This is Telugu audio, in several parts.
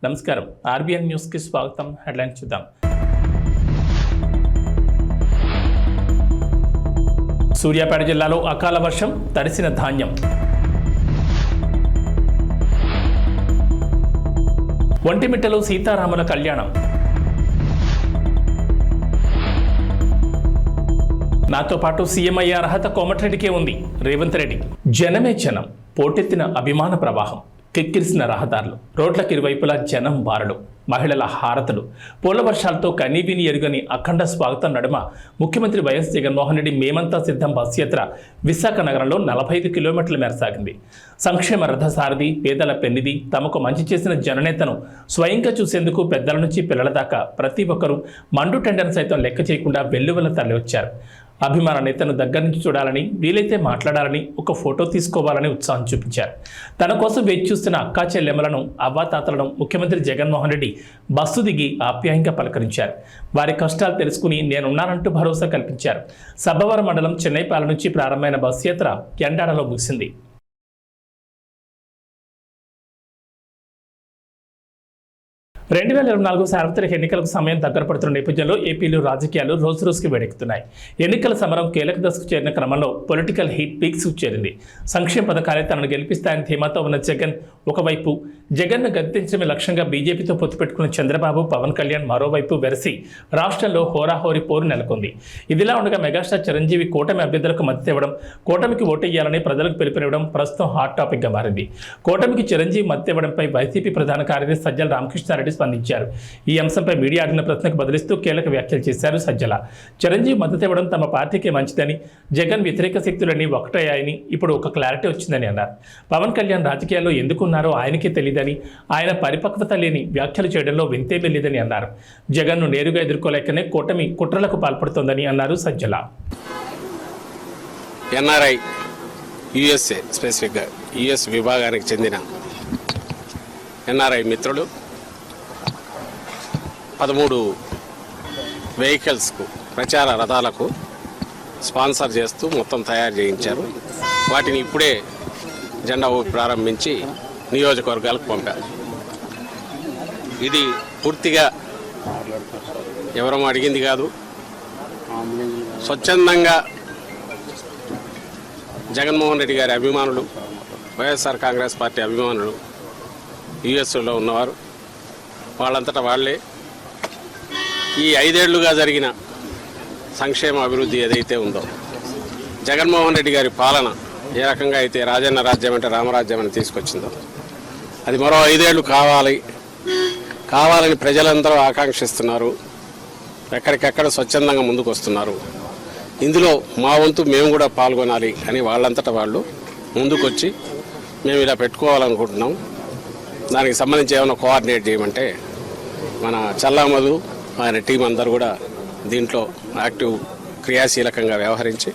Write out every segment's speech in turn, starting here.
నమస్కారం. ఆర్బీఎన్ న్యూస్ కి స్వాగతం. హెడ్లైన్స్ చూద్దాం. సూర్యాపేట జిల్లాలో అకాల వర్షం, తడిసిన ధాన్యం. ఒంటిమిట్టలో సీతారాముల కళ్యాణం. నాతో పాటు సీఎం అయ్యే అర్హత కోమటిరెడ్డికే ఉంది. రేవంత్ రెడ్డి. జనమే జనం, పోటెత్తిన అభిమాన ప్రవాహం, కిక్కిరిసిన రహదారులు, రోడ్లకు ఇరువైపులా జనం బారలు, మహిళల హారతులు, పూల వర్షాలతో కనీవిని ఎరుగని అఖండ స్వాగతం నడుమ ముఖ్యమంత్రి వైఎస్ జగన్మోహన్ రెడ్డి మేమంతా సిద్ధం బస్ యాత్ర విశాఖ నగరంలో 45 కిలోమీటర్ల మేర సాగింది. సంక్షేమ రథసారథి, పేదల పెన్నిది, తమకు మంచి చేసిన జననేతను స్వయంగా చూసేందుకు పెద్దల నుంచి పిల్లల దాకా ప్రతి ఒక్కరూ మండు టెండర్ను సైతం లెక్క చేయకుండా వెల్లువెల్ల తరలివచ్చారు. అభిమాన నేతను దగ్గర నుంచి చూడాలని, వీలైతే మాట్లాడాలని, ఒక ఫోటో తీసుకోవాలని ఉత్సాహం చూపించారు. తన కోసం వేచి చూస్తున్న అక్కా చెల్లెమ్మలను, అవ్వాతాతలను ముఖ్యమంత్రి జగన్మోహన్ రెడ్డి బస్సు దిగి ఆప్యాయంగా పలకరించారు. వారి కష్టాలు తెలుసుకుని నేనున్నానంటూ భరోసా కల్పించారు. సబ్బవరం మండలం చెన్నైపాలెం నుంచి ప్రారంభమైన బస్సు యాత్ర ఎండాడలో ముగిసింది. 2024 సార్వత్రిక ఎన్నికలకు సమయం దగ్గర పడుతున్న నేపథ్యంలో ఏపీలో రాజకీయాలు రోజురోజుకి వేడెక్కుతున్నాయి. ఎన్నికల సమరం కీలక దశకు చేరిన క్రమంలో పొలిటికల్ హీట్ పీక్స్ చేరింది. సంక్షేమ పథకాలే తనను గెలిపిస్తాయని ధీమాతో ఉన్న జగన్ ఒకవైపు, జగన్ను గద్దెంచడమే లక్ష్యంగా బీజేపీతో పొత్తు పెట్టుకున్న చంద్రబాబు, పవన్ కళ్యాణ్ మరోవైపు వెరసి రాష్ట్రంలో హోరాహోరీ పోరు నెలకొంది. ఇదిలా ఉండగా మెగాస్టార్ చిరంజీవి కూటమి అభ్యర్థులకు మద్దతు ఇవ్వడం, కూటమికి ఓటేయాలని ప్రజలకు పిలుపునివ్వడం ప్రస్తుతం హాట్ టాపిక్గా మారింది. కూటమికి చిరంజీవి మద్దతు ఇవ్వడంపై వైసీపీ ప్రధాన కార్యదర్శి సజ్జల రామకృష్ణారెడ్డి స్పందించారు. ఈ అంశంపై మీడియా అడిగిన ప్రశ్నకు బదిలిస్తూ కీలక వ్యాఖ్యలు చేశారు సజ్జల. చిరంజీవి మద్దతు ఇవ్వడం తమ పార్టీకి మంచిదని, జగన్ వ్యతిరేక శక్తులన్నీ ఒకటయ్యాయని ఇప్పుడు ఒక క్లారిటీ వచ్చిందని అన్నారు. పవన్ కళ్యాణ్ రాజకీయాల్లో ఎందుకున్నారో ఆయనకే తెలియదని, ఆయన పరిపక్వత లేని వ్యాఖ్యలు చేయడంలో వింతే వెళ్ళేదని అన్నారు. జగన్ను నేరుగా ఎదుర్కోలేకనే కూటమి కుట్రలకు పాల్పడుతోందని అన్నారు సజ్జల. ఎన్ఆర్ఐ యుఎస్ఏ స్పెసిఫిక్గా యుఎస్ విభాగానికి చెందిన ఎన్ఆర్ఐ మిత్రులు 13 వెహికల్స్కు, ప్రచార రథాలకు స్పాన్సర్ చేస్తూ మొత్తం తయారు చేయించారు. వాటిని ఇప్పుడే జెండా ఊపి ప్రారంభించి నియోజకవర్గాలకు పంపారు. ఇది పూర్తిగా ఎవరూ అడిగింది కాదు. స్వచ్ఛందంగా జగన్మోహన్ రెడ్డి గారి అభిమానులు, వైఎస్ఆర్ కాంగ్రెస్ పార్టీ అభిమానులు యుఎస్లో ఉన్నవారు వాళ్ళంతటా వాళ్ళే ఈ 5 ఏళ్లుగా జరిగిన సంక్షేమ అభివృద్ధి ఏదైతే ఉందో, జగన్మోహన్ రెడ్డి గారి పాలన ఏ రకంగా అయితే రాజన్న రాజ్యం అంటే రామరాజ్యం అని తీసుకొచ్చిందో, అది మరో 5 ఏళ్ళు కావాలని ప్రజలందరూ ఆకాంక్షిస్తున్నారు. ఎక్కడికెక్కడ స్వచ్ఛందంగా ముందుకు వస్తున్నారు. ఇందులో మా వంతు మేము కూడా పాల్గొనాలి అని వాళ్ళంతటా వాళ్ళు ముందుకొచ్చి మేము ఇలా పెట్టుకోవాలనుకుంటున్నాం, దానికి సంబంధించి ఏమైనా కోఆర్డినేట్ చేయమంటే మన చల్లామధు ఆయన టీం అందరూ కూడా దీంట్లో యాక్టివ్ క్రియాశీలకంగా వ్యవహరించి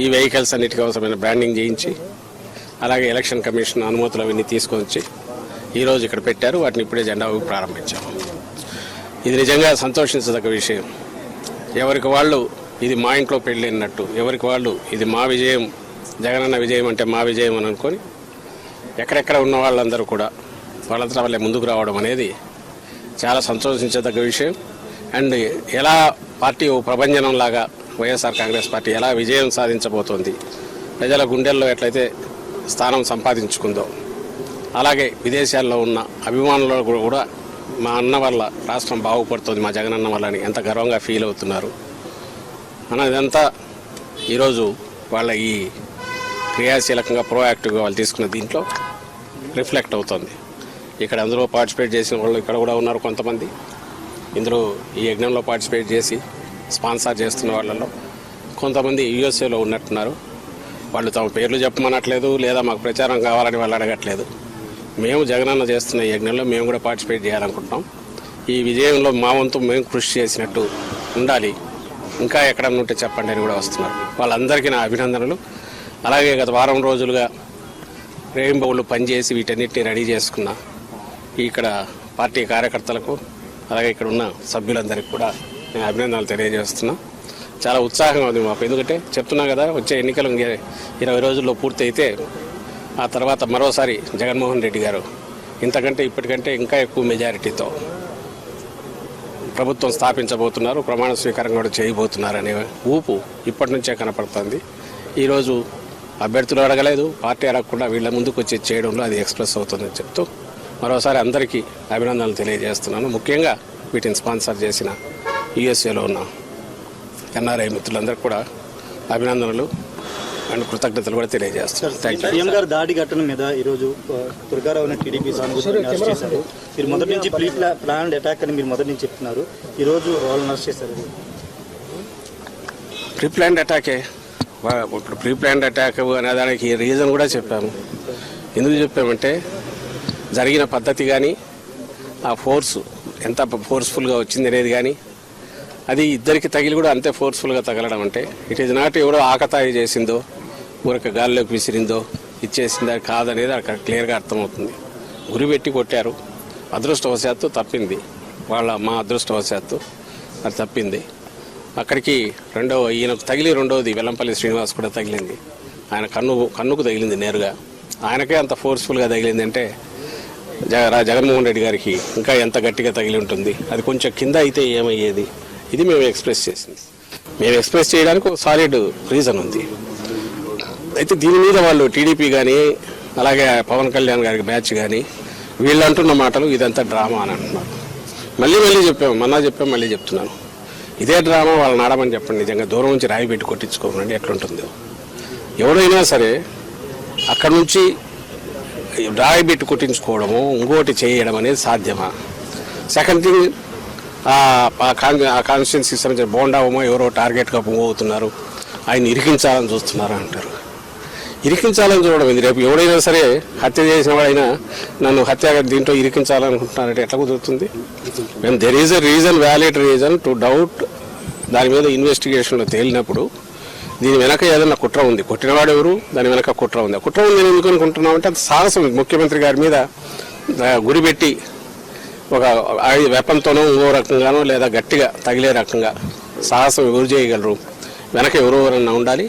ఈ వెహికల్స్ అన్నిటికీ అవసరమైన బ్రాండింగ్ చేయించి, అలాగే ఎలక్షన్ కమిషన్ అనుమతులు అవన్నీ తీసుకొచ్చి ఈరోజు ఇక్కడ పెట్టారు. వాటిని ఇప్పుడే జెండా ఊపి ప్రారంభించాము. ఇది నిజంగా సంతోషించదగ్గ విషయం. ఎవరికి వాళ్ళు ఇది మా ఇంట్లో పెళ్ళి అన్నట్టు, ఎవరికి వాళ్ళు ఇది మా విజయం, జగనన్న విజయం అంటే మా విజయం అని అనుకొని ఎక్కడెక్కడ ఉన్న వాళ్ళందరూ కూడా వాళ్ళంతా వాళ్ళే ముందుకు రావడం అనేది చాలా సంతోషించదగ్గ విషయం. అండ్ ఎలా పార్టీ ఓ ప్రభంజనంలాగా వైఎస్ఆర్ కాంగ్రెస్ పార్టీ ఎలా విజయం సాధించబోతోంది, ప్రజల గుండెల్లో ఎట్లయితే స్థానం సంపాదించుకుందో, అలాగే విదేశాల్లో ఉన్న అభిమానులు కూడా మా అన్న వల్ల రాష్ట్రం బాగుపడుతుంది, మా జగనన్న వల్ల అని ఎంత గర్వంగా ఫీల్ అవుతున్నారు అన్నదంతా ఈరోజు వాళ్ళ ఈ క్రియాశీలకంగా ప్రోయాక్టివ్గా వాళ్ళు తీసుకున్న దీంట్లో రిఫ్లెక్ట్ అవుతుంది. ఇక్కడ అందులో పార్టిసిపేట్ చేసిన వాళ్ళు ఇక్కడ కూడా ఉన్నారు కొంతమంది. ఇందులో ఈ యజ్ఞంలో పార్టిసిపేట్ చేసి స్పాన్సర్ చేస్తున్న వాళ్ళలో కొంతమంది యూఎస్ఏలో ఉన్నట్టున్నారు. వాళ్ళు తమ పేర్లు చెప్పమనట్లేదు, లేదా మాకు ప్రచారం కావాలని వాళ్ళు అడగట్లేదు. మేము జగనన్న చేస్తున్న ఈ యజ్ఞంలో మేము కూడా పార్టిసిపేట్ చేయాలనుకుంటున్నాం. ఈ విజయంలో మా వంతు మేము కృషి చేసినట్టు ఉండాలి, ఇంకా ఎక్కడన్నా ఉంటే చెప్పండి అని కూడా వస్తున్నారు. వాళ్ళందరికీ నా అభినందనలు. అలాగే గత వారం రోజులుగా రేయింబౌళ్ళు పనిచేసి వీటన్నిటిని రెడీ చేసుకున్న ఇక్కడ పార్టీ కార్యకర్తలకు, అలాగే ఇక్కడ ఉన్న సభ్యులందరికీ కూడా నేను అభినందనలు తెలియజేస్తున్నా. చాలా ఉత్సాహంగా ఉంది మాకు. ఎందుకంటే చెప్తున్నా కదా, వచ్చే ఎన్నికలు 20 రోజుల్లో పూర్తి అయితే ఆ తర్వాత మరోసారి జగన్మోహన్ రెడ్డి గారు ఇంతకంటే ఇప్పటికంటే ఇంకా ఎక్కువ మెజారిటీతో ప్రభుత్వం స్థాపించబోతున్నారు, ప్రమాణ స్వీకారం కూడా చేయబోతున్నారు అనే ఊపు ఇప్పటి నుంచే కనపడుతుంది. ఈరోజు అభ్యర్థులు అడగలేదు, పార్టీ అడగకుండా వీళ్ళ ముందుకు వచ్చి చేయడంలో అది ఎక్స్ప్రెస్ అవుతుందని చెప్తూ మరోసారి అందరికీ అభినందనలు తెలియజేస్తున్నాను. ముఖ్యంగా వీటిని స్పాన్సర్ చేసిన యూఎస్ఏలో ఉన్న ఎన్ఆర్ఐ మిత్రులందరికీ కూడా అభినందనలు అండ్ కృతజ్ఞతలు కూడా తెలియజేస్తున్నాను. Thank you. సీఎం గారు దాడి ఘటన మీద ఈరోజు దుర్గారావు అనే టీడీపీ సానుభూతిని అరెస్ట్ చేశారు. మీరు మొదటి నుంచి ప్లాన్డ్ అటాక్ అని మీరు మొదటి నుంచి చెప్తున్నారు. ఈరోజు వాళ్ళని అరెస్ట్ చేశారు. ప్రీ ప్లాన్డ్ అటాకే. ఇప్పుడు ప్రీ ప్లాన్డ్ అటాక్ అనే దానికి రీజన్ కూడా చెప్పాము. ఎందుకు చెప్పామంటే జరిగిన పద్ధతి కానీ ఆ ఫోర్స్ ఎంత ఫోర్స్ఫుల్గా వచ్చింది అనేది కానీ అది ఇద్దరికి తగిలి కూడా అంతే ఫోర్స్ఫుల్గా తగలడం అంటే ఇట్ ఈజ్ నాట్ ఎవరో ఆకతాయి చేసిందో ఊరక గాల్లోకి విసిరిందో ఇచ్చేసిందా కాదనేది అక్కడ క్లియర్గా అర్థమవుతుంది. గురి పెట్టి కొట్టారు, అదృష్టవశాత్తు తప్పింది, మా అదృష్టవశాత్తు అది తప్పింది. అక్కడికి ఈయనకు తగిలి రెండవది వెల్లంపల్లి శ్రీనివాస్ కూడా తగిలింది. ఆయన కన్నుకు తగిలింది నేరుగా. ఆయనకే అంత ఫోర్స్ఫుల్గా తగిలింది అంటే జగన్మోహన్ రెడ్డి గారికి ఇంకా ఎంత గట్టిగా తగిలి ఉంటుంది. అది కొంచెం కింద అయితే ఏమయ్యేది, ఇది మేము ఎక్స్ప్రెస్ చేసింది. మేము ఎక్స్ప్రెస్ చేయడానికి ఒక సాలిడ్ రీజన్ ఉంది. అయితే దీని మీద వాళ్ళు టీడీపీ కానీ అలాగే పవన్ కళ్యాణ్ గారికి బ్యాచ్ కానీ వీళ్ళు అంటున్న మాటలు ఇదంతా డ్రామా అని అంటున్నారు. మళ్ళీ చెప్పాము, మళ్ళీ చెప్తున్నాను, ఇదే డ్రామా వాళ్ళని ఆడమని చెప్పండి. నిజంగా దూరం నుంచి రాయి పెట్టి కొట్టించుకోమండి ఎట్లుంటుందో. ఎవరైనా సరే అక్కడ నుంచి రాయి పెట్టి కొట్టించుకోవడము ఇంకోటి చేయడం అనేది సాధ్యమా? సెకండ్ థింగ్, ఆ కాన్స్టిట్యున్సీ సంబంధించిన బోండావమో ఎవరో టార్గెట్గా మూవ్ అవుతున్నారు, ఆయన ఇరికించాలని చూస్తున్నారు అంటారు. ఇరికించాలని చూడడం ఇది. రేపు ఎవడైనా సరే హత్య చేసిన వాడైనా నన్ను దీంట్లో ఇరికించాలనుకుంటున్నారంటే ఎట్లా కుదురుతుంది? మేము there is a reason, valid reason to doubt. దాని మీద ఇన్వెస్టిగేషన్లో తేలినప్పుడు దీని వెనక ఏదైనా కుట్ర ఉంది, కొట్టినవాడు ఎవరు, దాని వెనక కుట్ర ఉంది. ఆ కుట్ర ఉంది నేను ఎందుకు అనుకుంటున్నామంటే అది సాహసం. ముఖ్యమంత్రి గారి మీద గురిపెట్టి ఒక వెపన్తోనో ఇంకో రకంగానో లేదా గట్టిగా తగిలే రకంగా సాహసం ఎవరు చేయగలరు? వెనక ఎవరెవరన్నా ఉండాలి,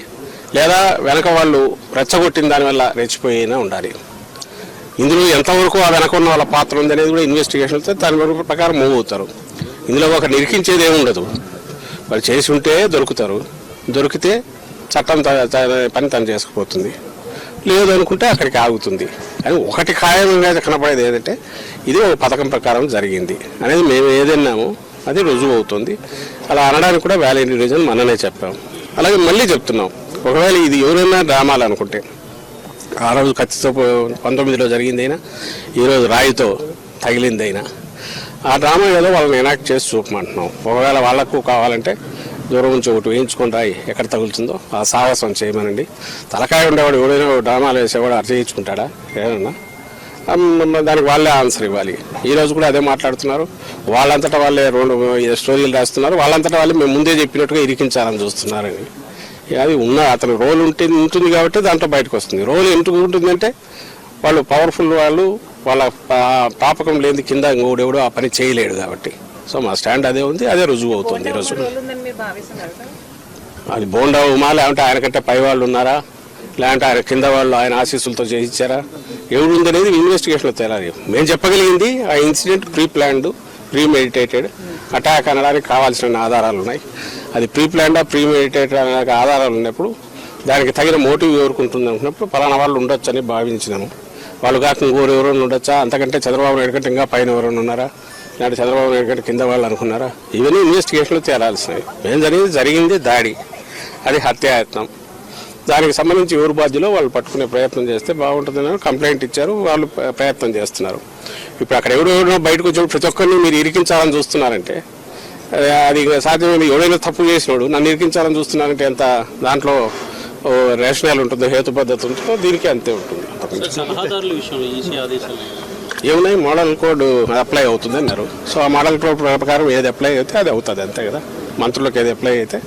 లేదా వెనక వాళ్ళు రెచ్చగొట్టిన దానివల్ల రెచ్చిపోయినా ఉండాలి. ఇందులో ఎంతవరకు ఆ వెనక ఉన్న వాళ్ళ పాత్ర ఉంది అనేది కూడా ఇన్వెస్టిగేషన్తో దాని ప్రకారం మూవ్ అవుతారు. ఇందులో ఒక నిరికించేది ఏమి ఉండదు. వాళ్ళు చేసి ఉంటే దొరుకుతారు, దొరికితే చట్టం పని తను చేసుకుపోతుంది, లేదు అనుకుంటే అక్కడికి ఆగుతుంది. అని ఒకటి ఖాయంగా కనపడేది ఏంటంటే ఇది ఒక పథకం ప్రకారం జరిగింది అనేది మేము ఏదన్నామో అది రుజువు అవుతుంది. అలా అనడానికి కూడా వ్యాలిడ్ రీజన్ మననే చెప్పాం. అలాగే మళ్ళీ చెప్తున్నాం, ఒకవేళ ఇది ఎవరైనా డ్రామాలు అనుకుంటే ఆ రోజు కత్తితో 19లో జరిగిందైనా ఈరోజు రాయితో తగిలిందైనా ఆ డ్రామా ఏదో వాళ్ళని ఎనాక్ట్ చేసి చూపమంటున్నాం. ఒకవేళ వాళ్ళకు కావాలంటే దూరం నుంచి ఒకటి వేయించుకొని రాయి ఎక్కడ తగులుతుందో ఆ సాహసం చేయమనండి. తలకాయ ఉండేవాడు ఎవడైనా డ్రామాలు వేసేవాడు అర్థం చేయించుకుంటాడా? ఏమన్నా దానికి వాళ్ళే ఆన్సర్ ఇవ్వాలి. ఈరోజు కూడా అదే మాట్లాడుతున్నారు. వాళ్ళంతటా వాళ్ళే 2 స్టోరీలు రాస్తున్నారు. వాళ్ళంతటా వాళ్ళే మేము ముందే చెప్పినట్టుగా ఇరికించాలని చూస్తున్నారని. అది అతను రోల్ ఉంటుంది కాబట్టి దాంట్లో బయటకు వస్తుంది. రోల్ ఎందుకు ఉంటుందంటే వాళ్ళు పవర్ఫుల్, వాళ్ళ పాపకం లేని కింద ఇంకోడెవడో ఆ పని చేయలేడు కాబట్టి. సో మా స్టాండ్ అదే ఉంది, అదే రుజువు అవుతుంది ఈరోజు. అది బోండా ఉమా, లేదంటే ఆయనకంటే పై వాళ్ళు ఉన్నారా, లేదంటే ఆయన కింద వాళ్ళు ఆయన ఆశీస్సులతో చేయించారా, ఎవరు ఉందనేది ఇన్వెస్టిగేషన్లో తేలాలి. మేము చెప్పగలిగింది ఆ incident pre planned, pre meditated attack అనడానికి కావాల్సిన ఆధారాలు ఉన్నాయి. అది ప్రీ ప్లాన్డా ప్రీ మెడిటేటెడ్ అనే ఆధారాలు ఉన్నప్పుడు దానికి తగిన మోటివ్ ఎవరికి ఉంటుంది అనుకున్నప్పుడు పలానా వాళ్ళు ఉండొచ్చు అని భావించినాము. వాళ్ళు కాక ఎవరైనా ఉండొచ్చా, అంతకంటే చంద్రబాబు నాయుడు కంటే ఇంకా పైన ఎవరైనా ఉన్నారా, లేదంటే చంద్రబాబు నాయుడు కంటే కింద వాళ్ళు అనుకున్నారా, ఇవన్నీ ఇన్వెస్టిగేషన్లో తేలాల్సినవి. మేము జరిగింది దాడి, అది హత్యాయత్నం. దానికి సంబంధించి ఎవరు బాధ్యులో వాళ్ళు పట్టుకునే ప్రయత్నం చేస్తే బాగుంటుందని కంప్లైంట్ ఇచ్చారు, వాళ్ళు ప్రయత్నం చేస్తున్నారు. ఇప్పుడు అక్కడ ఎవరెవరో బయటకు వచ్చినప్పుడు ప్రతి ఒక్కరిని మీరు ఇరికించాలని చూస్తున్నారంటే అది సాధ్యమైన. ఎవరైనా తప్పు చేసినాడు నన్ను ఇరికించాలని చూస్తున్నారంటే ఎంత దాంట్లో రేషనల్ ఉంటుందో, హేతు పద్ధతి ఉంటుందో, దీనికి అంతే ఉంటుంది. ఏమున్నాయి, మోడల్ కోడ్ అప్లై అవుతుంది అన్నారు. సో ఆ మోడల్ కోడ్ ప్రకారం ఏది అప్లై అయితే అది అవుతుంది, అంతే కదా. మంత్రులకు ఏది అప్లై అయితే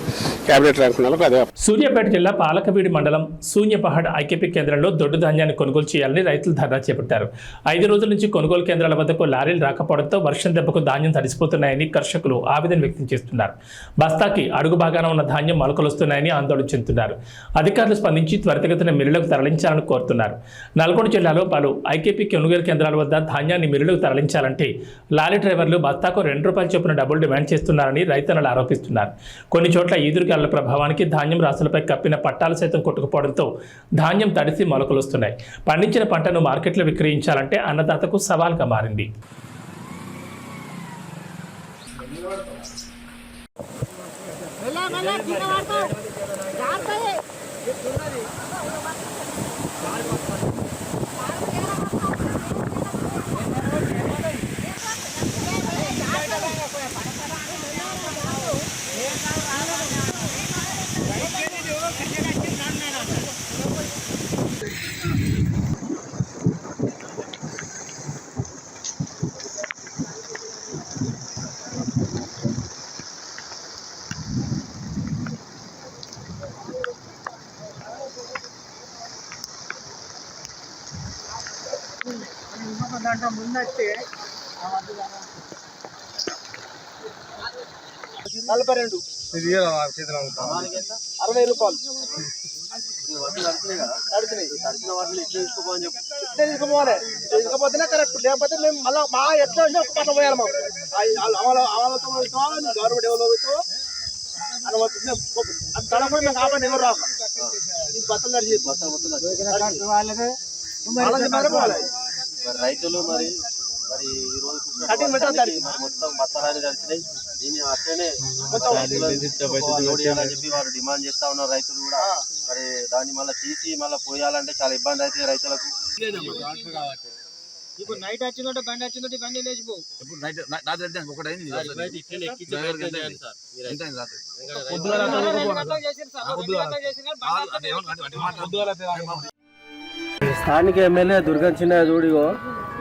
క్యాబినెట్ ర్యాంక్ ఉన్న వాళ్ళకి అదే. సూర్యాపేట జిల్లా పాలకవీడి మండలం శూన్యపహాడ్ ఐకేపీ కేంద్రంలో దొడ్డు ధాన్యాన్ని కొనుగోలు చేయాలని రైతులు ధర్నా చేపట్టారు. 5 రోజుల నుంచి కొనుగోలు కేంద్రాల వద్దకు లారీలు రాకపోవడంతో వర్షం దెబ్బకు ధాన్యం తడిసిపోతున్నాయని కర్షకులు ఆవేదన వ్యక్తం చేస్తున్నారు. బస్తాకి అడుగు భాగాన ఉన్న ధాన్యం మొలకలొస్తున్నాయని ఆందోళన చెందుతున్నారు. అధికారులు స్పందించి త్వరితగతిన మిల్లులకు తరలించాలని కోరుతున్నారు. నల్గొండ జిల్లాలో పలు ఐకేపీ కొనుగోలు కేంద్రాల వద్ద ధాన్యాన్ని మిల్లులకు తరలించాలంటే లారీ డ్రైవర్లు బస్తాకు ₹2 చొప్పున డబ్బులు డిమాండ్ చేస్తున్నారని రైతన్నలు ఆరోపిస్తున్నారు. కొన్ని చోట్ల ఈదురుగాలుల ప్రభావానికి ధాన్యం రాసులపై కప్పిన పట్టాలు సైతం కొట్టుకుపోవడంతో ధాన్యం తడిసి మొలకలొస్తున్నాయి. పండించిన పంటను మార్కెట్లో విక్రయించాలంటే అన్నదాతకు సవాల్గా మారింది. దాంట్లో ముందొస్తే 42 ఇది 60 రూపాయలు తడిసిన వాటిని ఇట్లా తీసుకోపోని చెప్పి ఇట్లా తీసుకోపోవాలి. తీసుకోపోతేనే కరెక్ట్, లేకపోతే మేము మళ్ళీ మా ఎట్లా పట్ల పోయాలి. మాకు గవర్నమెంట్ ఎవరు తడపడి మేము కాపాడి ఎవరు రాక బట్టలు నడిచి రైతులు మరి ఈ రోజు మొత్తం బత్తరాన్ని తడిచినాయి. దీన్ని అట్లనే అని చెప్పి వారు డిమాండ్ చేస్తా ఉన్నారు. రైతులు కూడా మరి దాన్ని మళ్ళీ తీసి మళ్ళీ పోయాలంటే చాలా ఇబ్బంది అవుతుంది రైతులకు. ఇప్పుడు నైట్ వచ్చిందంటే బండి వచ్చిందంటే బండి లేచిపో. ఇప్పుడు నైట్ ఒకటి అయింది. స్థానిక ఎమ్మెల్యే దుర్గం చిన్న చూడిగో,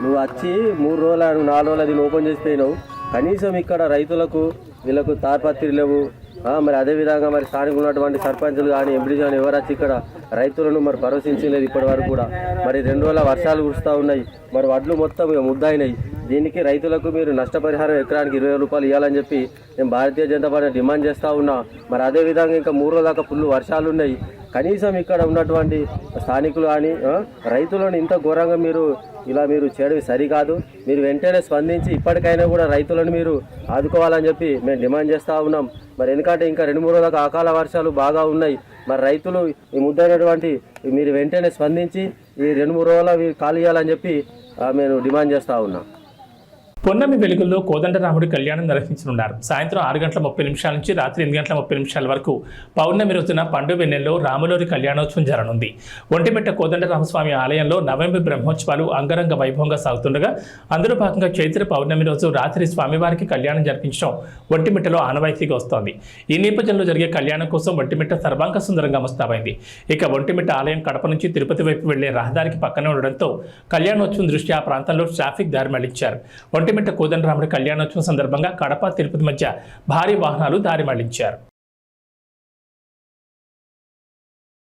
నువ్వు వచ్చి 3 రోజులు 4 రోజులు అది ఓపెన్ చేసిపోయినావు. కనీసం ఇక్కడ రైతులకు వీళ్ళకు తార్పత్రి లేవు. మరి అదేవిధంగా మరి స్థానిక ఉన్నటువంటి సర్పంచులు కానీ ఎంపీడీ కానీ ఎవరు వచ్చి ఇక్కడ రైతులను మరి భరోసించలేదు ఇప్పటి వరకు కూడా. మరి 2 రోజుల వర్షాలు కురుస్తూ ఉన్నాయి. మరి వడ్లు మొత్తం ముద్దాయినాయి. దీనికి రైతులకు మీరు నష్టపరిహారం ఎకరానికి ₹20 ఇవ్వాలని చెప్పి నేను భారతీయ జనతా పార్టీ డిమాండ్ చేస్తూ ఉన్నా. మరి అదేవిధంగా ఇంకా 3 రోజుల దాకా ఫుల్ వర్షాలు ఉన్నాయి. కనీసం ఇక్కడ ఉన్నటువంటి స్థానికులు కానీ రైతులను ఇంత ఘోరంగా మీరు చేయడం సరికాదు. మీరు వెంటనే స్పందించి ఇప్పటికైనా కూడా రైతులను మీరు ఆదుకోవాలని చెప్పి మేము డిమాండ్ చేస్తూ ఉన్నాం. మరి ఎందుకంటే ఇంకా 2-3 రోజులకు అకాల వర్షాలు బాగా ఉన్నాయి. మరి రైతులు ఈ ముద్దైనటువంటి మీరు వెంటనే స్పందించి ఈ 2-3 రోజులు ఖాళీ చేయాలని చెప్పి మేము డిమాండ్ చేస్తూ ఉన్నాం. పొన్నమి వెలుగుల్లో కోదండరాముడి కళ్యాణం నిర్వహించనున్నారు. సాయంత్రం 6:30 నుంచి రాత్రి 8:30 వరకు పౌర్ణమి రోజున పండు వెన్నెల్లో రాములోరి కళ్యాణోత్సవం జరగనుంది. ఒంటిమిట్ట కోదండరామస్వామి ఆలయంలో నవమి బ్రహ్మోత్సవాలు అంగరంగ వైభవంగా సాగుతుండగా అందులో భాగంగా చైత్ర పౌర్ణమి రోజు రాత్రి స్వామివారికి కళ్యాణం జరిపించడం ఒంటిమిట్టలో ఆనవాయితీగా వస్తోంది. ఈ నేపథ్యంలో జరిగే కళ్యాణం కోసం ఒంటిమిట్ట సర్వాంగ సుందరంగా ముస్తాబైంది. ఇక ఒంటిమిట్ట ఆలయం కడప నుంచి తిరుపతి వైపు వెళ్లే రహదారికి పక్కనే ఉండడంతో కళ్యాణోత్సవం దృష్ట్యా ఆ ప్రాంతంలో ట్రాఫిక్ దారి మళ్లించారు. ఒంటిమిట్ట కోదండరాముడి కళ్యాణోత్సవం సందర్భంగా కడప తిరుపతి మధ్య భారీ వాహనాలు దారి మళ్లించారు.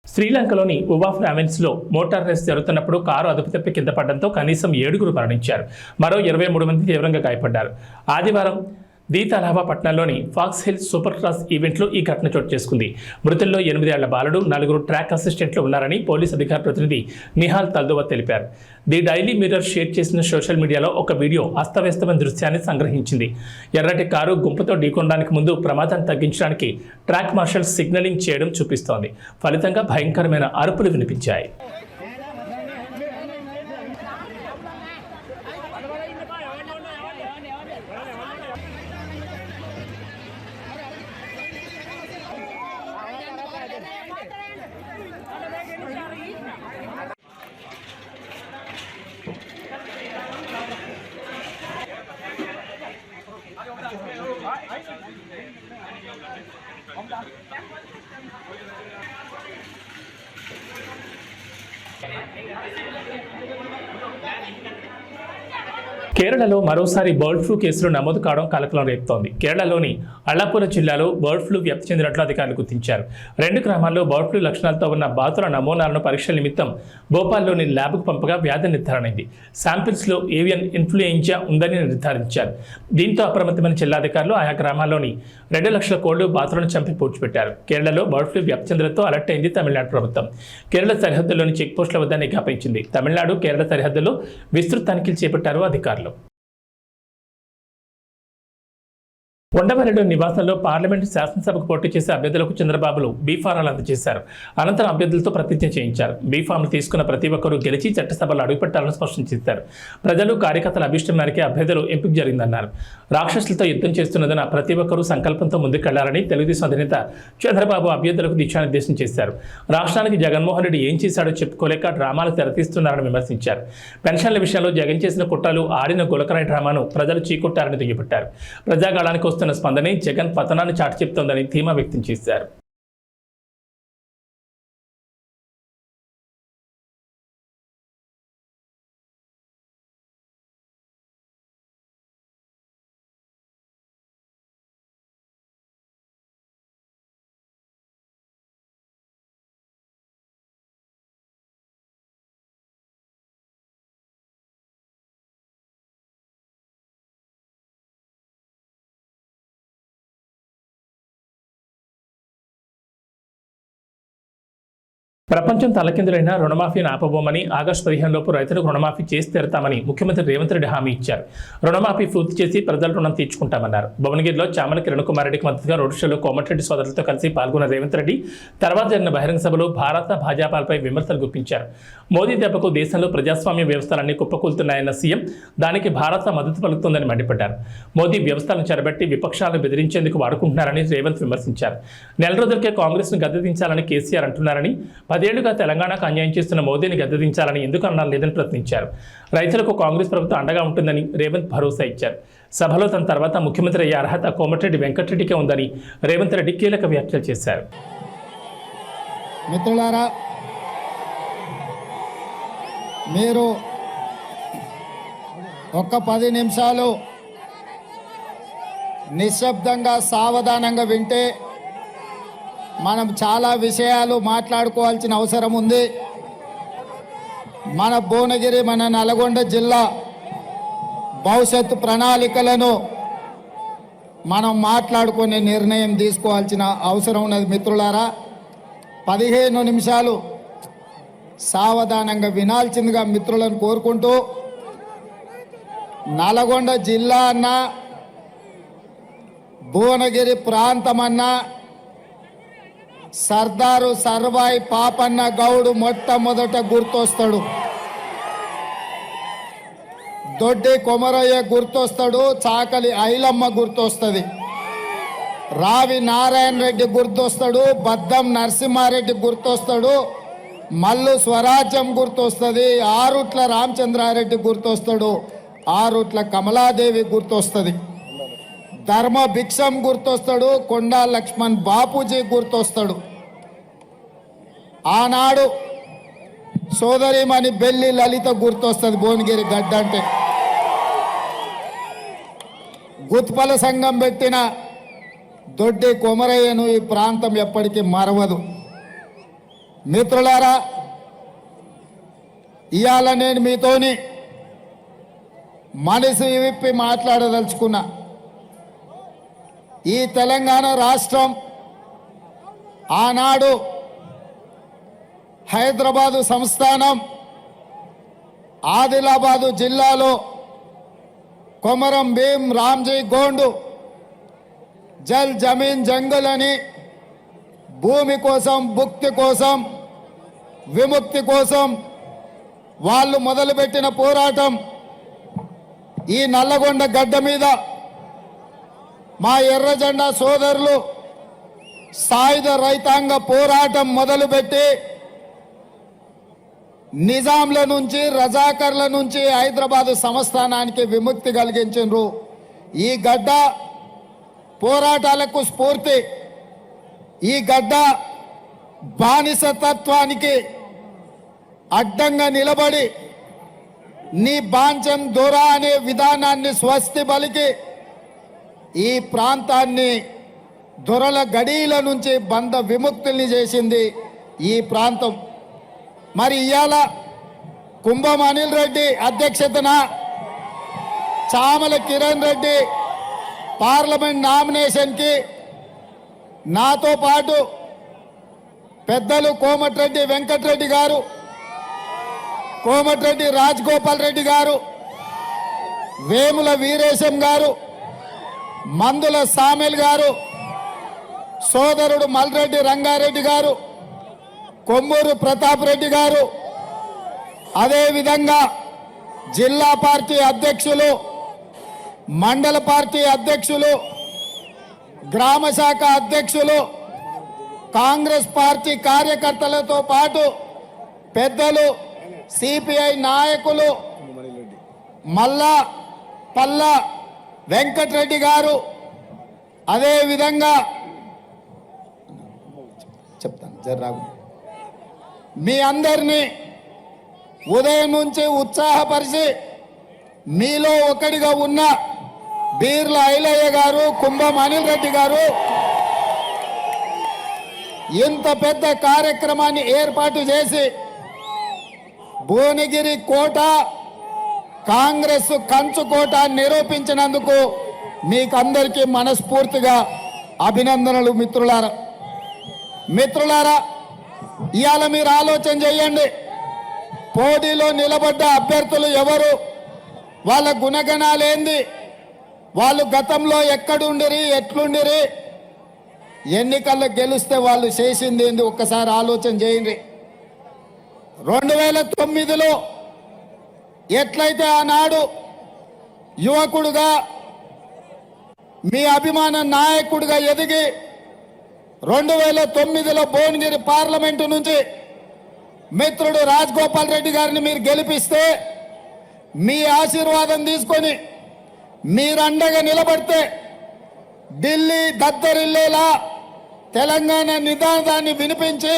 శ్రీలంకలోని ఉవా ప్రావిన్స్లో మోటార్ రేస్ జరుగుతున్నప్పుడు కారు అదుపు తప్పి కింద పడడంతో కనీసం 7 మరణించారు. మరో 23 మంది తీవ్రంగా గాయపడ్డారు. ఆదివారం దీతలాభా పట్టణంలోని ఫాక్స్ హిల్ సూపర్ క్రాస్ ఈవెంట్లో ఈ ఘటన చోటు చేసుకుంది. మృతుల్లో 8 ఏళ్ల బాలుడు, 4 ట్రాక్ అసిస్టెంట్లు ఉన్నారని పోలీస్ అధికార ప్రతినిధి నిహాల్ తల్దోవా తెలిపారు. ది డైలీ మిర్రర్ షేర్ చేసిన సోషల్ మీడియాలో ఒక వీడియో అస్తవ్యస్తమైన దృశ్యాన్ని సంగ్రహించింది. ఎర్రటి కారు గుంపుతో ఢీకొనడానికి ముందు ప్రమాదాన్ని తగ్గించడానికి ట్రాక్ మార్షల్ సిగ్నలింగ్ చేయడం చూపిస్తోంది. ఫలితంగా భయంకరమైన అరుపులు వినిపించాయి. కేరళలో మరోసారి బర్డ్ ఫ్లూ కేసులు నమోదు కావడం కలకలం రేపుతోంది. కేరళలోని అల్లాపుర జిల్లాలో బర్డ్ ఫ్లూ వ్యాప్తి చెందినట్లు అధికారులు గుర్తించారు. 2 గ్రామాల్లో బర్డ్ ఫ్లూ లక్షణాలతో ఉన్న బాతుల నమూనాలను పరీక్షల నిమిత్తం భోపాల్లోని ల్యాబ్కు పంపగా వ్యాధి నిర్ధారణైంది. శాంపిల్స్లో ఏవియన్ ఇన్ఫ్లుయెంజా ఉందని నిర్ధారించారు. దీంతో అప్రమత్తమైన జిల్లాధికారులు ఆయా గ్రామాల్లోని 2 లక్షల కోళ్లు బాతులను చంపి పూడ్చిపెట్టారు. కేరళలో బర్డ్ ఫ్లూ వ్యాప్తి చెందడంతో అలర్ట్ అయింది తమిళనాడు ప్రభుత్వం. కేరళ సరిహద్దుల్లోని చెక్పోస్టుల వద్ద నిఘా పెంచింది. తమిళనాడు కేరళ సరిహద్దుల్లో విస్తృత తనిఖీలు చేపట్టారు అధికారులు. ఉండవల్లిలో నివాసంలో పార్లమెంటు శాసనసభకు పోటీ చేసే అభ్యర్థులకు చంద్రబాబులు బీఫారాలు అందజేశారు. అనంతరం అభ్యర్థులతో ప్రతిజ్ఞ చేయించారు. బీఫామ్లు తీసుకున్న ప్రతి ఒక్కరూ గెలిచి చట్టసభలో అడుగుపెట్టాలని స్పష్టం చేశారు. ప్రజలు కార్యకర్తల అభిష్టం మేరకే అభ్యర్థులు ఎంపిక జరిగిందన్నారు. రాక్షసులతో యుద్ధం చేస్తున్నదని ప్రతి ఒక్కరూ సంకల్పంతో ముందుకెళ్లాలని తెలుగుదేశం అధినేత చంద్రబాబు అభ్యర్థులకు దిశానిర్దేశం చేశారు. రాష్ట్రానికి జగన్మోహన్ రెడ్డి ఏం చేశాడో చెప్పుకోలేక డ్రామాలు తెరతీస్తున్నారని విమర్శించారు. పెన్షన్ల విషయంలో జగన్ చేసిన కుట్రలు ఆడిన గులకరాయి డ్రామాను ప్రజలు చీకొట్టారని దుయ్యబట్టారు. ప్రజాగాళానికి వస్తున్న స్పందనే జగన్ పతనాన్ని చాటి చెప్తోందని ధీమా వ్యక్తం చేశారు. ప్రపంచం తలకిందులైన రుణమాఫీని ఆపబోమని ఆగస్టు 15 లోపు రైతులకు రుణమాఫీ చేసి తీరుతామని ముఖ్యమంత్రి రేవంత్ రెడ్డి హామీ ఇచ్చారు. రుణమాఫీ పూర్తి చేసి ప్రజల రుణం తీర్చుకుంటామన్నారు. భువనగిరిలో చామల కిరణ్ కుమార్ రెడ్డికి మద్దతుగా రోడ్ షోలో కోమటిరెడ్డి సోదరులతో కలిసి పాల్గొన్న రేవంత్ రెడ్డి తర్వాత జరిగిన బహిరంగ సభలో భారత భాజపాలపై విమర్శలు గుప్పించారు. మోదీ దెబ్బకు దేశంలో ప్రజాస్వామ్య వ్యవస్థలన్నీ కుప్పకూలుతున్నాయన్న సీఎం దానికి భారత మద్దతు పలుకుతుందని మండిపడ్డారు. మోదీ వ్యవస్థలను చెరబెట్టి విపక్షాలను బెదిరించేందుకు వాడుకుంటున్నారని రేవంత్ విమర్శించారు. నెల రోజులకే కాంగ్రెస్ను గద్దెదించాలని కేసీఆర్ అంటున్నారని 10 ఏళ్లుగా తెలంగాణకు అన్యాయం చేస్తున్న మోదీని గద్దెదించాలని ఎందుకు అన్నారు లేదని ప్రశ్నించారు. రైతులకు కాంగ్రెస్ ప్రభుత్వం అండగా ఉంటుందని రేవంత్ భరోసా ఇచ్చారు. సభలో తన తర్వాత ముఖ్యమంత్రి అయ్యే అర్హత కోమటిరెడ్డి వెంకటరెడ్డికే ఉందని రేవంత్ రెడ్డి కీలక వ్యాఖ్యలు చేశారు. మిత్రులారా, మీరు ఒక్క 10 నిమిషాలు నిశ్శబ్దంగా సావధానంగా వింటే మనం చాలా విషయాలు మాట్లాడుకోవాల్సిన అవసరం ఉంది. మన భువనగిరి, మన నల్గొండ జిల్లా భవిష్యత్తు ప్రణాళికలను మనం మాట్లాడుకునే నిర్ణయం తీసుకోవాల్సిన అవసరం ఉన్నది. మిత్రులారా, 15 నిమిషాలు సావధానంగా వినాల్సిందిగా మిత్రులను కోరుకుంటూ, నల్గొండ జిల్లా అన్నా భువనగిరి ప్రాంతమన్నా సర్దారు సర్వాయి పాపన్న గౌడు మొట్టమొదట గుర్తొస్తాడు. దొడ్డి కొమరయ్య గుర్తొస్తాడు. చాకలి ఐలమ్మ గుర్తొస్తుంది. రావి నారాయణ రెడ్డి గుర్తొస్తాడు. బద్దం నరసింహారెడ్డి గుర్తొస్తాడు. మల్లు స్వరాజ్యం గుర్తొస్తుంది. ఆరుట్ల రామచంద్రారెడ్డి గుర్తొస్తాడు. ఆరుట్ల కమలాదేవి గుర్తొస్తుంది. ధర్మ భిక్షం గుర్తొస్తాడు. కొండా లక్ష్మణ్ బాపూజీ గుర్తొస్తాడు. ఆనాడు సోదరిమణి బెల్లి లలిత గుర్తొస్తుంది. భువనగిరి గడ్డ అంటే గుత్పల సంఘం పెట్టిన దొడ్డి కొమరయ్యను ఈ ప్రాంతం ఎప్పటికీ మరవదు. మిత్రులారా, ఇవాళ నేను మీతోని మనసు విప్పి మాట్లాడదలుచుకున్నా. ఈ తెలంగాణ రాష్ట్రం ఆనాడు హైదరాబాదు సంస్థానం ఆదిలాబాదు జిల్లాలో కొమరం భీం రామ్జీ గోండు జల్ జమీన్ జంగల్ అని భూమి కోసం, భుక్తి కోసం, విముక్తి కోసం వాళ్ళు మొదలుపెట్టిన పోరాటం ఈ నల్లగొండ గడ్డ మీద మా ఎర్రజెండా సోదరులు సాయుధ రైతాంగ పోరాటం మొదలుపెట్టి నిజాంల నుంచి, రజాకర్ల నుంచి హైదరాబాదు సంస్థానానికి విముక్తి కలిగించారు. ఈ గడ్డ పోరాటాలకు స్ఫూర్తి. ఈ గడ్డ బానిసతత్వానికి అడ్డంగా నిలబడి నీ బాంచం దొర అనే విధానాన్ని స్వస్తి పలికి ఈ ప్రాంతాన్ని దొరల గడీల నుంచి బంధ విముక్తుల్ని చేసింది ఈ ప్రాంతం. మరి ఇవాళ కుంభం అనిల్ రెడ్డి అధ్యక్షతన చామల కిరణ్ రెడ్డి పార్లమెంట్ నామినేషన్కి నాతో పాటు పెద్దలు కోమటిరెడ్డి వెంకటరెడ్డి గారు, కోమటిరెడ్డి రాజగోపాల్ రెడ్డి గారు, వేముల వీరేశం గారు, మందుల సామెల్ గారు, సోదరుడు మల్రెడ్డి రంగారెడ్డి గారు, కొమ్మూరు ప్రతాప్ రెడ్డి గారు, అదేవిధంగా జిల్లా పార్టీ అధ్యక్షులు, మండల పార్టీ అధ్యక్షులు, గ్రామ శాఖ అధ్యక్షులు, కాంగ్రెస్ పార్టీ కార్యకర్తలతో పాటు పెద్దలు, సిపిఐ నాయకులు మల్లా పల్లా వెంకటరెడ్డి గారు, అదేవిధంగా చెప్తాను జర్రాగు, మీ అందరినీ ఉదయం నుంచి ఉత్సాహపరిచి మీలో ఒకటిగా ఉన్న బీర్ల ఐలయ్య గారు, కుంభం అనిల్ రెడ్డి గారు ఇంత పెద్ద కార్యక్రమాన్ని ఏర్పాటు చేసి భువనగిరి కోట కాంగ్రెస్ కంచు కోట నిరూపించినందుకు మీకందరికీ మనస్ఫూర్తిగా అభినందనలు. మిత్రులారా, ఇవాళ మీరు ఆలోచన చేయండి, పోటీలో నిలబడ్డ అభ్యర్థులు ఎవరు, వాళ్ళ గుణగణాలేంది, వాళ్ళు గతంలో ఎక్కడుండిరి, ఎట్లుండిరి, ఎన్నికల్లో గెలిస్తే వాళ్ళు చేసింది ఏంది ఒక్కసారి ఆలోచన చేయండి. 2009లో ఎట్లయితే ఆనాడు యువకుడుగా మీ అభిమాన నాయకుడిగా ఎదిగి 2009లో భువనగిరి పార్లమెంటు నుంచి మిత్రుడు రాజగోపాల్ రెడ్డి గారిని మీరు గెలిపిస్తే, మీ ఆశీర్వాదం తీసుకొని మీరు అండగా నిలబడితే ఢిల్లీ దద్దరిల్లేలా తెలంగాణ నినాదాన్ని వినిపించి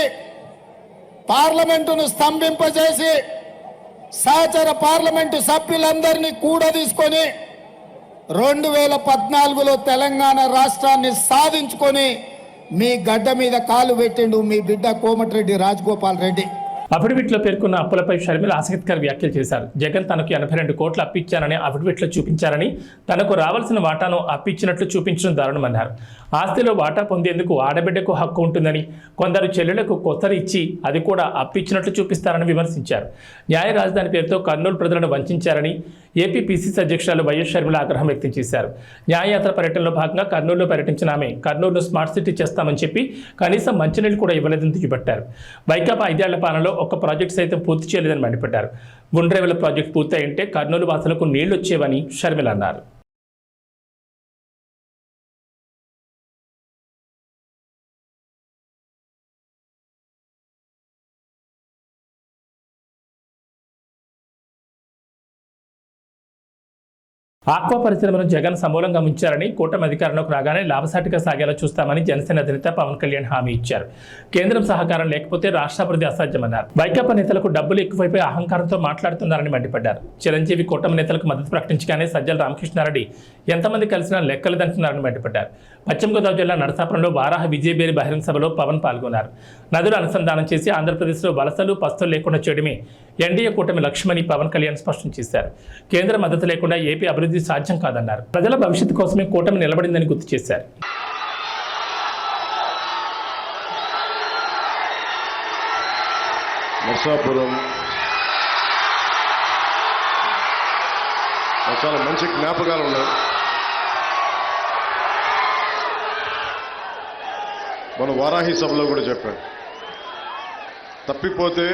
పార్లమెంటును స్తంభింపజేసి సహచర పార్లమెంటు సభ్యులందరినీ కూడా తీసుకొని 2014లో తెలంగాణ రాష్ట్రాన్ని సాధించుకొని మీ గడ్డ మీద కాలు పెట్టిండు మీ బిడ్డ కోమటిరెడ్డి రాజగోపాల్ రెడ్డి. అఫిడవిట్లో పేర్కొన్న అప్పులపై షర్మిల ఆసక్తికర వ్యాఖ్యలు చేశారు. జగన్ తనకు 82 కోట్లు అప్పిచ్చారని అఫిడవిట్లో చూపించారని, తనకు రావాల్సిన వాటాను అప్పిచ్చినట్లు చూపించడం దారుణమన్నారు. ఆస్తిలో వాటా పొందేందుకు ఆడబిడ్డకు హక్కు ఉంటుందని, కొందరు చెల్లెలకు కొత్తరు ఇచ్చి అది కూడా అప్పిచ్చినట్లు చూపిస్తారని విమర్శించారు. న్యాయ రాజధాని పేరుతో కర్నూలు ప్రజలను వంచారని ఏపీ పిసిసి అధ్యక్షురాలు వైఎస్ షర్మిల ఆగ్రహం వ్యక్తం చేశారు. న్యాయయాత్ర పర్యటనలో భాగంగా కర్నూలులో పర్యటించిన ఆమె కర్నూలును స్మార్ట్ సిటీ చేస్తామని చెప్పి కనీసం మంచినీళ్ళు కూడా ఇవ్వలేదని దుయ్యబట్టారు. వైకాపా 5 ఏళ్ల పాలనలో ఒక్క ప్రాజెక్టు సైతం పూర్తి చేయలేదని మండిపడ్డారు. గుండ్రేవల ప్రాజెక్టు పూర్తయింటే కర్నూలు వాసులకు నీళ్లు వచ్చేవని షర్మిల అన్నారు. ఆక్వా పరిశ్రమను జగన్ సమూలంగా ముంచారని, కూటమి అధికారంలోకి రాగానే లాభసాటిగా సాగేలా చూస్తామని జనసేన అధినేత పవన్ కళ్యాణ్ హామీ ఇచ్చారు. కేంద్రం సహకారం లేకపోతే రాష్ట్రాభివృద్ధి అసాధ్యమన్నారు. వైకాపా నేతలకు డబ్బులు ఎక్కువైపోయి అహంకారంతో మాట్లాడుతున్నారని మండిపడ్డారు. చిరంజీవి కూటమి నేతలకు మద్దతు ప్రకటించగానే సజ్జల రామకృష్ణారెడ్డి ఎంతమంది కలిసినా లెక్కలేదంటున్నారని మండిపడ్డారు. పశ్చిమ గోదావరి జిల్లా నరసాపురంలో వారాహ విజయబేరి బహిరంగ సభలో పవన్ పాల్గొన్నారు. నదులు అనుసంధానం చేసి ఆంధ్రప్రదేశ్లో వలసలు పస్తులు లేకుండా చేయడమే ఎన్డీఏ కూటమి లక్ష్యమని పవన్ కళ్యాణ్ స్పష్టం చేశారు. కేంద్ర మద్దతు లేకుండా ఏపీ అభివృద్ధి సాధ్యం కాదన్నారు. ప్రజల భవిష్యత్తు కోసమే కూటమి నిలబడిందని గుర్తు చేశారు. నరసాపురం చాలా మంచి జ్ఞాపకాలు ఉన్నాయి. మన వారాహి సభలో కూడా చెప్పాను, తప్పిపోతే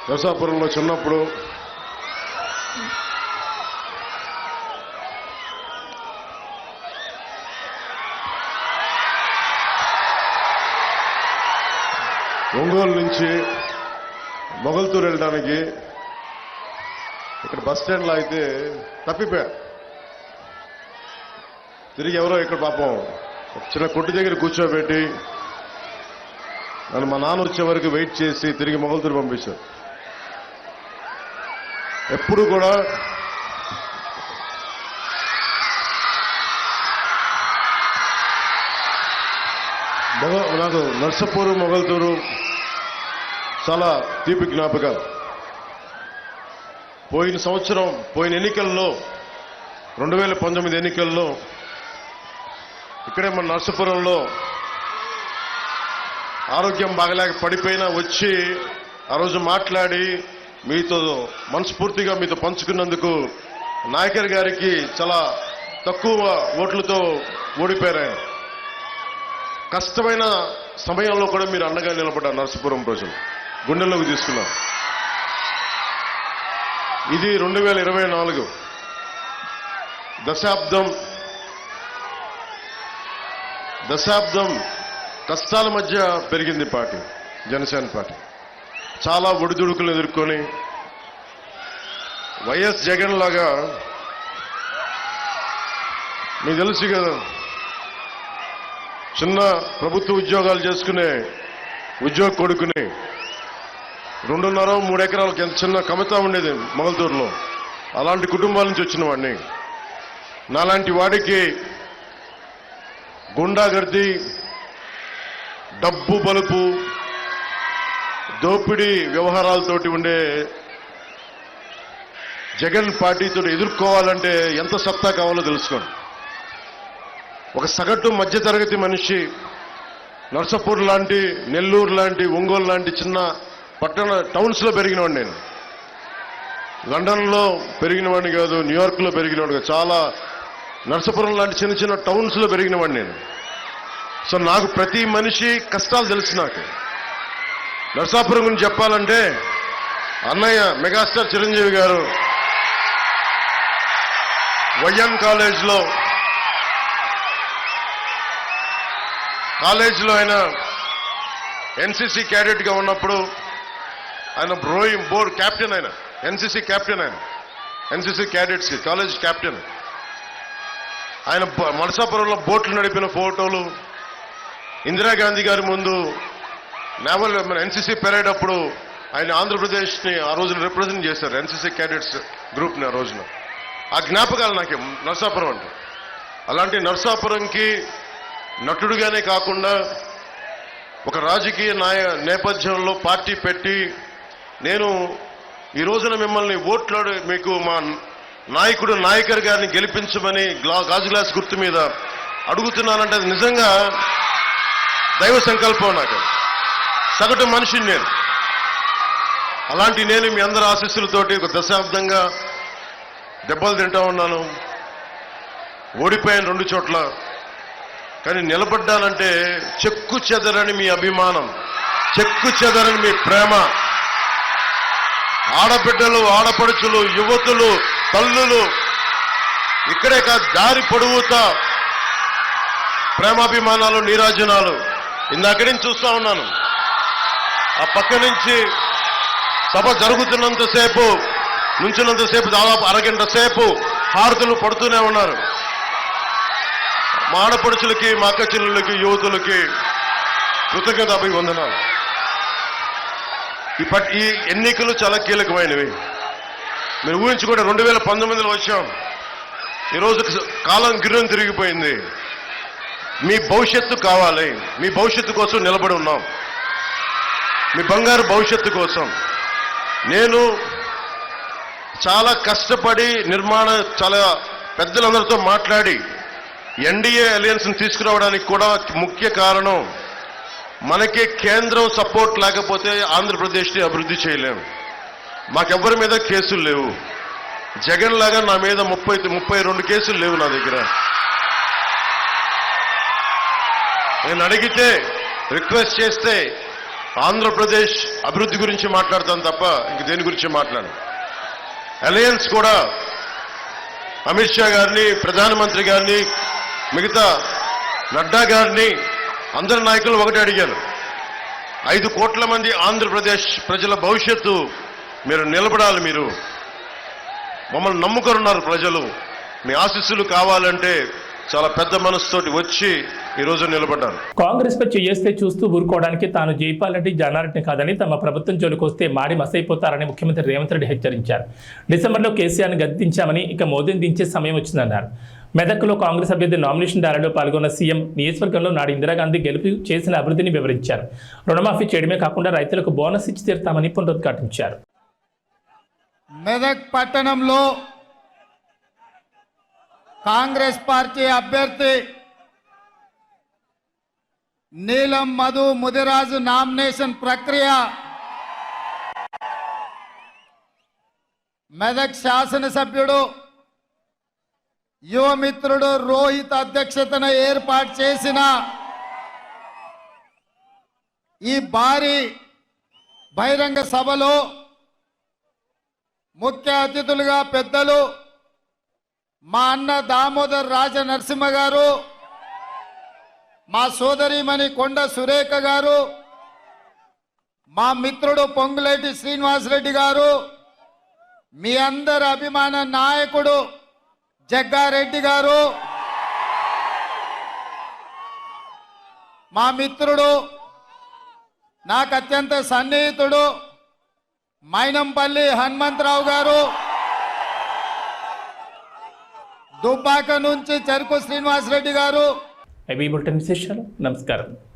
నరసాపురంలో చిన్నప్పుడు ఒంగోలు నుంచి మొగల్తూరు వెళ్ళడానికి ఇక్కడ బస్ స్టాండ్లో అయితే తప్పిపోయా. తిరిగి ఎవరో ఇక్కడ పాపం చిన్న కొట్టు దగ్గర కూర్చోబెట్టి నన్ను మా నాన్న వచ్చే వరకు వెయిట్ చేసి తిరిగి మొగల్తూరు పంపించారు. ఎప్పుడు కూడా నాకు నర్సపూరు మొగల్తూరు చాలా తీపి జ్ఞాపకాలు. పోయిన సంవత్సరం పోయిన ఎన్నికల్లో 2019 ఎన్నికల్లో ఇక్కడే మన నర్సాపురంలో ఆరోగ్యం బాగలేక పడిపోయినా వచ్చి ఆ రోజు మాట్లాడి మీతో మనస్ఫూర్తిగా మీతో పంచుకున్నందుకు నాయకర్ గారికి చాలా తక్కువ ఓట్లతో ఓడిపోయారు. ఆయన కష్టమైన సమయంలో కూడా మీరు అండగా నిలబడ్డారు. నర్సాపురం ప్రజలు గుండెల్లోకి తీసుకున్నారు. ఇది 2024 దశాబ్దం కష్టాల మధ్య పెరిగింది పార్టీ, జనసేన పార్టీ. చాలా ఒడిదుడుకులు ఎదుర్కొని వైఎస్ జగన్ లాగా మీకు తెలుసు కదా, చిన్న ప్రభుత్వ ఉద్యోగాలు చేసుకునే ఉద్యోగ కొడుకుని 2.5-3 ఎకరాలకు ఎంత చిన్న కమితా ఉండేది మొగల్తూరులో. అలాంటి కుటుంబాల నుంచి వచ్చిన వాడిని. నాలాంటి వాడికి గుండాగర్ది, డబ్బు బలుపు, దోపిడీ వ్యవహారాలతోటి ఉండే జగన్ పార్టీతో ఎదుర్కోవాలంటే ఎంత సత్తా కావాలో తెలుసుకోండి. ఒక సగటు మధ్యతరగతి మనిషి నర్సాపూర్ లాంటి, నెల్లూరు లాంటి, ఒంగోలు లాంటి చిన్న పట్టణ టౌన్స్లో పెరిగినవాడిని నేను. లండన్లో పెరిగినవాడిని కాదు, న్యూయార్క్లో పెరిగినవాడు కాదు, చాలా నర్సాపురం లాంటి చిన్న చిన్న టౌన్స్లో పెరిగినవాడిని నేను. సో నాకు ప్రతి మనిషి కష్టాలు తెలుసు. నాకు నర్సాపురం గురించి చెప్పాలంటే అన్నయ్య మెగాస్టార్ చిరంజీవి గారు వైఎన్ కాలేజ్లో ఆయన ఎన్సీసీ క్యాడెట్గా ఉన్నప్పుడు ఆయన రోయింగ్ బోర్డ్ క్యాప్టెన్, ఆయన ఎన్సీసీ క్యాప్టెన్, ఆయన ఎన్సీసీ క్యాడెట్స్కి కాలేజ్ క్యాప్టెన్. ఆయన నర్సాపురంలో బోట్లు నడిపిన ఫోటోలు, ఇందిరాగాంధీ గారి ముందు నేవల్ ఎన్సీసీ పెరేడ్ అప్పుడు ఆయన ఆంధ్రప్రదేశ్ని ఆ రోజున రిప్రజెంట్ చేశారు, ఎన్సీసీ క్యాడెట్స్ గ్రూప్ని ఆ రోజున. ఆ జ్ఞాపకాలు నాకు నర్సాపురం అంటే. అలాంటి నర్సాపురంకి నటుడుగానే కాకుండా ఒక రాజకీయ నేపథ్యంలో పార్టీ పెట్టి నేను ఈ రోజున మిమ్మల్ని ఓట్లాడు మీకు మా నాయకుడు నాయకర్ గారిని గెలిపించమని గాజు గ్లాస్ గుర్తు మీద అడుగుతున్నానంటే అది నిజంగా దైవ సంకల్పం. నాకు సగటు మనిషిని నేను. అలాంటి నేను మీ అందరి ఆశీస్సులతోటి ఒక దశాబ్దంగా దెబ్బలు తింటా ఉన్నాను. ఓడిపోయాను 2 చోట్ల. కానీ నిలబడ్డానంటే చెక్కు చెదరని మీ అభిమానం, చెక్కు చెదరని మీ ప్రేమ, ఆడబిడ్డలు, ఆడపడుచులు, యువతులు, తల్లులు, ఇక్కడే కాదు దారి పొడవుతా ప్రేమాభిమానాలు, నీరాజనాలు. ఇందాక నుంచి చూస్తా ఉన్నాను. ఆ పక్క నుంచి సభ జరుగుతున్నంతసేపు, నుంచినంతసేపు దాదాపు అరగంట సేపు హారతులు పడుతూనే ఉన్నారు. మా ఆడపడుచులకి, మా అక్క చెల్లెళ్ళకి, యువతులకి కృతజ్ఞత అభివందనాలు. ఈ ఎన్నికలు చాలా కీలకమైనవి. మీరు ఊహించుకుంటే 2019లో వచ్చాం. ఈరోజు కాలం గిర్రం తిరిగిపోయింది. మీ భవిష్యత్తు కావాలి. మీ భవిష్యత్తు కోసం నిలబడి ఉన్నాం. మీ బంగారు భవిష్యత్తు కోసం. నేను చాలా కష్టపడి చాలా పెద్దలందరితో మాట్లాడి ఎన్డీఏ అలయన్స్ని తీసుకురావడానికి కూడా ముఖ్య కారణం మనకి కేంద్రం సపోర్ట్ లేకపోతే ఆంధ్రప్రదేశ్ని అభివృద్ధి చేయలేము. మాకెవ్వరి మీద కేసులు లేవు. జగన్ లాగా నా మీద 32 కేసులు లేవు నా దగ్గర. నేను అడిగితే, రిక్వెస్ట్ చేస్తే ఆంధ్రప్రదేశ్ అభివృద్ధి గురించి మాట్లాడతాను తప్ప ఇంక దేని గురించి మాట్లాడను. అలయన్స్ కూడా అమిత్ షా గారిని, ప్రధానమంత్రి గారిని, మిగతా నడ్డా గారిని, అందరి నాయకులు ఒకటి అడిగాను. 5 కోట్ల మంది ఆంధ్రప్రదేశ్ ప్రజల భవిష్యత్తు మీరు నిలబడాలి. మీరు మమ్మల్ని నమ్ముకొనున్నారు ప్రజలు. మీ ఆశీస్సులు కావాలంటే చాలా పెద్ద మనసుతోటి వచ్చి ఈరోజు నిలబడ్డాను. కాంగ్రెస్ పై చేస్తే చూస్తూ ఊరుకోవడానికి తాను జైపాల్ రెడ్డి జానారెడ్డిని కాదని తమ ప్రభుత్వం జోలికి వస్తే మాడి మసైపోతారని ముఖ్యమంత్రి రేవంత్ రెడ్డి హెచ్చరించారు. డిసెంబర్లో కేసీఆర్ను గద్దించామని ఇక మోదీని దించే సమయం వచ్చిందన్నారు. మెదక్లో కాంగ్రెస్ అభ్యర్థి నామినేషన్ ర్యాలీలో పాల్గొన్న సీఎం నియోజకవర్గంలో నాడు ఇందిరాగాంధీ గెలుపు చేసిన అభివృద్ధిని వివరించారు. రుణమాఫీ చేయడమే కాకుండా రైతులకు బోనస్ ఇచ్చి తీరుతామని పునరుద్ఘాటించారు. మెదక్ పట్టణంలో కాంగ్రెస్ పార్టీ అభ్యర్థి నీలం మధు ముదిరాజు నామినేషన్ ప్రక్రియ మెదక్ శాసనసభ్యుడు యువమిత్రుడు రోహిత్ అధ్యక్షతన ఏర్పాటు చేసిన ఈ భారీ బహిరంగ సభలో ముఖ్య అతిథులుగా పెద్దలు మా అన్న దామోదర్ రాజ నరసింహ గారు, మా సోదరిమణి కొండ సురేఖ గారు, మా మిత్రుడు పొంగులేటి శ్రీనివాసరెడ్డి గారు, మీ అందరి అభిమాన నాయకుడు జగ్గారెడ్డి గారు, మా మిత్రుడు నాకు అత్యంత సన్నిహితుడు మైనంపల్లి హనుమంతరావు గారు, దుబ్బాక నుంచి చెరుకు శ్రీనివాసరెడ్డి గారు. అవి బులెటిన్ విశేషాలు. నమస్కారం.